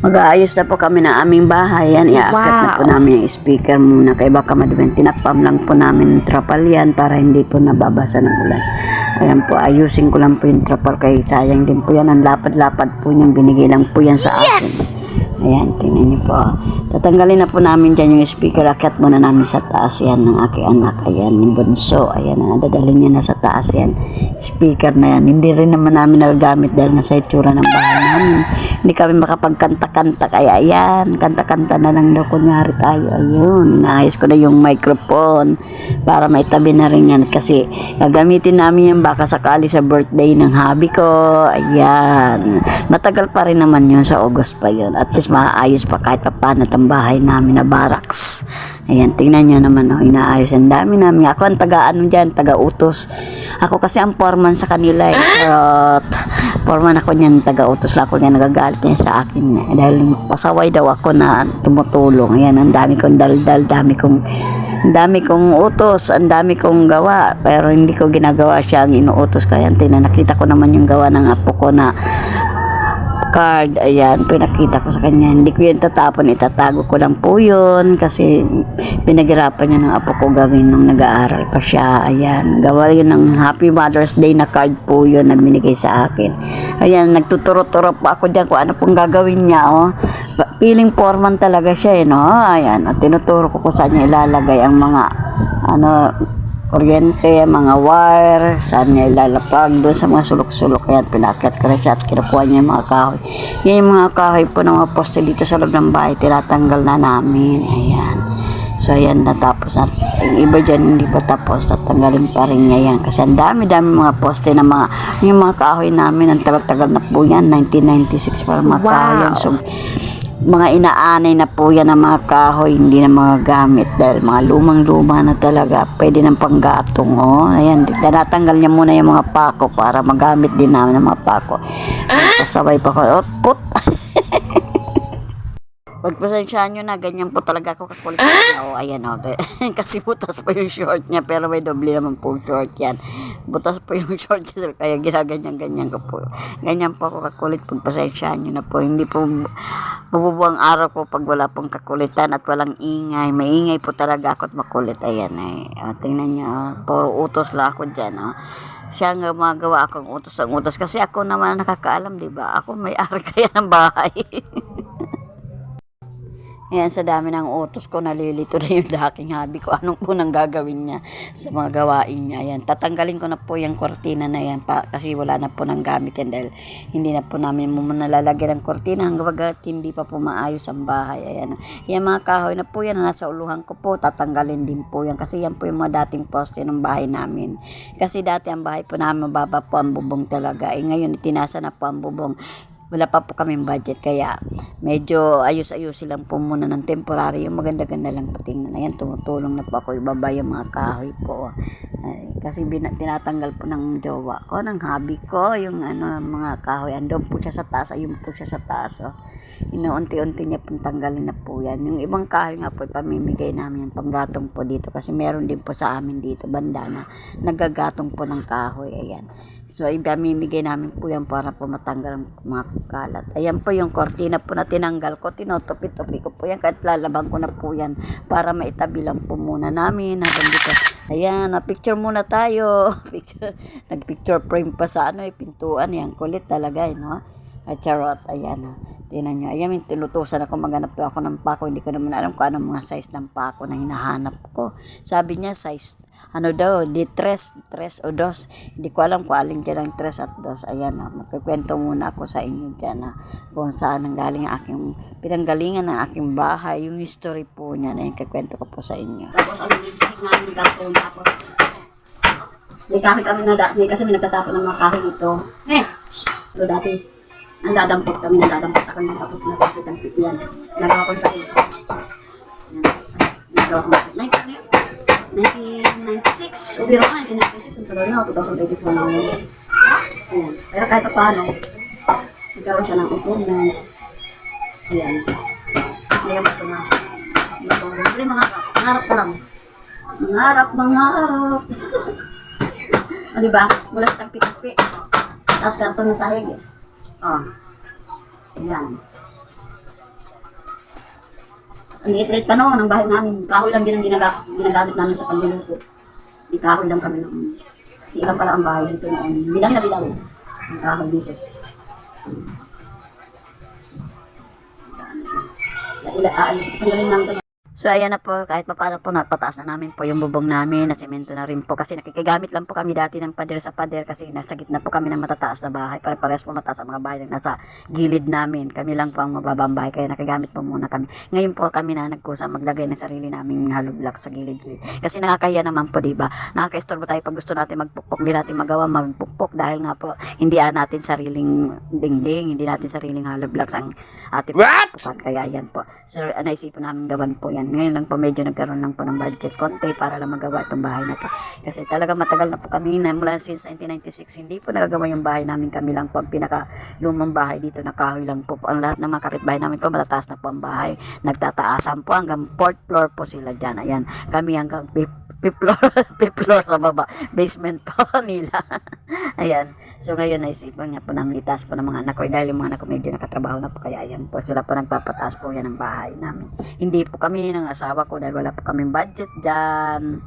Mag-aayos na po kami ng aming bahay. Yan, iaakit na po namin yung speaker muna. Kaya baka madumin, tinakpam lang po namin yung trapal yan para hindi po nababasa ng ulan. Ayan po, ayusin ko lang po yung trapal kaya sayang din po yan. Ang lapad-lapad po niyang binigay lang po yan sa akin. Ayan, tingnan niyo po. Tatanggalin na po namin dyan yung speaker. Akyat muna namin sa taas yan ng aking anak. Ayan, yung bunso. Ayan, dadalhin niya na sa taas yan. Speaker na yan. Hindi rin naman namin nagagamit dahil nasa itsura ng bahay namin. Hindi kami makapagkanta-kanta. Kaya ayan, kanta-kanta na lang daw kunyari tayo. Ayun, naayos ko na yung microphone para maitabi na rin yan. Kasi gagamitin namin yan baka sakali sa birthday ng hubby ko. Ayan. Matagal pa rin naman yun, sa August pa yun. At least maayos pa kahit pa paano itong bahay namin na barracks. Ayan, tingnan nyo naman, oh, inaayos. Ang dami namin. Ako ang taga-ano dyan, taga-utos. Ako kasi ang foreman sa kanila. Foreman ako niyan, taga-utos lang ako niyan, nagagalit niya sa akin. Dahil pasaway daw ako na tumutulong. Ayan, ang dami kong daldal, dami kong utos, ang dami kong gawa. Pero hindi ko ginagawa siya ang inuutos. Kaya nakita ko naman yung gawa ng apo ko na card. Ayan, pinakita ko sa kanya. Hindi ko yun tatapon, itatago ko lang po yun kasi pinaghirapan niya ng apo ko gawin nung nag-aaral pa siya. Ayan, gawa yun ng Happy Mother's Day na card po yun na binigay sa akin. Ayan, nagtuturo-turo pa ako dyan kung ano pong gagawin niya, oh. Feeling foreman talaga siya, no? Ayan, at tinuturo ko kung saan niya ilalagay ang mga kuryente, mga wire, saan niya ilalapag, doon sa mga sulok-sulok. Ayan, pinakyat ko na siya at kinukuha niya yung mga kahoy. Yan yung mga kahoy po ng mga poste dito sa loob ng bahay, tinatanggal na namin. Ayan. So, ayan, natapos na. Yung iba dyan, hindi pa tapos. Tatanggalin pa rin niya yan. Kasi ang dami-dami mga poste na yung mga kahoy namin, ang tagal-tagal na po yan, 1996 para mga kahoy yan. So, mga inaanay na po yan ng mga kahoy, hindi na mga gamit dahil mga lumang-luma na talaga, pwede ng panggatong. Oh, ayan, tinatanggal niya muna yung mga pako para magamit din namin ng mga pako. Pasabay pa ko, put. Pagpasensyahan nyo na, ganyan po talaga ako kakulit. Oh, ayan, oh. Kasi butas po yung short niya, pero may doble naman po short yan. Butas po yung short niya, kaya ginaganyan-ganyan ko po. Ganyan po ako kakulit, pagpasensyahan nyo na po. Hindi po mabubuang araw ko pag wala pong kakulitan at walang ingay. May ingay po talaga ako at makulit. Ayan, eh. Oh, tingnan nyo, oh. Puro utos lang ako dyan, oh. Siya nga magawa akong utos ang utos. Kasi ako naman nakakaalam, diba? Ako may-ari kaya ng bahay. Ayan, sa dami ng utos ko, nalilito na yung daking hobby ko. Anong po nang gagawin niya sa mga gawain niya. Ayan, tatanggalin ko na po yung kortina na yan kasi wala na po nang gamit yan dahil hindi na po namin muna nalalagyan ng kortina hanggang hindi pa po maayos ang bahay. Ayan, yan mga kahoy na po yan na nasa uluhan ko po, tatanggalin din po yan kasi yan po yung mga dating poste ng bahay namin. Kasi dati ang bahay po namin mababa po ang bubong talaga. Ngayon, itinasa na po ang bubong. Wala pa po kaming budget kaya medyo ayos-ayusin lang po muna ng temporary, yung maganda-ganda lang po tingnan. Ayan, tumutulong na po ako ibaba yung mga kahoy po. Ay, kasi tinatanggal po ng jowa ko, ng hobby ko, yung mga kahoy. Andun po siya sa taas, ayun po siya sa taas. Oh. Inuunti-unti niya pong tanggalin na po yan. Yung ibang kahoy nga po, pamimigay namin yung panggatong po dito kasi meron din po sa amin dito, banda na nagagatong po ng kahoy. Ayan. So, ibamimigay namin po yan para po matanggal ang mga kalat. Ayan po yung kortina po na tinanggal ko. Tinutupi-tupi ko po yan. Kahit lalabang ko na po yan para maitabi lang po muna namin. Hanggang dito. Ayan, picture muna tayo. Nag-picture frame pa sa pintuan. Yan, kulit talaga, no? At charot, ayan. Tingnan nyo. Ayan, tinutusan ako, maghanap daw ako ng pako. Hindi ko naman alam kung anong mga size ng pako na hinahanap ko. Sabi niya, size, di 3 o 2. Hindi ko alam kung alin dyan ang 3 at 2. Ayan, magkikwento muna ako sa inyo dyan, kung saan ang galing ang aking, pinanggalingan ng aking bahay, yung history po niya na yung kikwento ko po sa inyo. Tapos, ang bibigay namin karton, tapos, may kahoy kami na dati, kasi may nagtatapon ng mga kahoy dito. Ito dati. Ang dadampot kami, ako nang tapos napapit-ampit yan. Nagawa ko sa iyo. Nagawa ko sa 1996. Ubiro ka, 1996. Ang tagal na, 2024 na ako. Pero kahit pa paano, nagkaroon siya ng upunan. Ayan. Ngayon ito na. Hindi mangarap ka lang. Mangarap. O diba? Wala tagpi-tagpi. Tapos karton ng sahig. Oh. Ayan. Ang liit-liit pa noon, ang bahay namin. Kahoy lang din ang ginagamit namin sa pagluluto. Di kahoy lang kami noon. Kasi ilang pala ang bahay dito noon. Bilang na bilang. Ang kahoy dito. Aayos, tanggalin namin ito. So ayan na po, kahit pa paano po napataas na namin po yung bubong namin, na semento na rin po kasi nakikigamit lang po kami dati ng pader sa pader kasi nasa gitna po kami ng matataas na bahay. Pare-parehas po mataas ang mga bahay na nasa gilid namin. Kami lang po ang mababang bahay kaya nakigamit po muna kami. Ngayon po kami na nagkusa maglagay ng sarili naming hollow blocks sa gilid-gilid. Kasi nakakahiya naman po, diba? Nakaka-istorbo tayo pag gusto natin magpukpok, hindi natin magawa magpukpok dahil nga po hindi natin sariling dingding, hindi natin sariling hollow blocks ang ating pukpukan. Kaya yan po. So naisipan namin gawan po yan. Ngayon lang po medyo nagkaroon lang po ng budget konti para lang magawa itong bahay na to. Kasi talaga matagal na po kami na mula since 1996 hindi po nagagawa yung bahay namin. Kami lang po ang pinaka lumang bahay dito na kahoy lang po. Ang lahat ng mga kapitbahay namin po matataas na po ang bahay. Nagtataasan po hanggang 4th floor po sila dyan. Ayan, kami hanggang 5th floor, 5th floor sa baba. Basement po nila. Ayan. So ngayon naisipan nga po namin itaas po ng mga anak ko dahil yung mga anak ko medyo nakatrabaho na po kaya ayan po sila po nagpapataas po yan ng bahay namin. Hindi po kami ng asawa ko dahil wala po kaming budget dyan.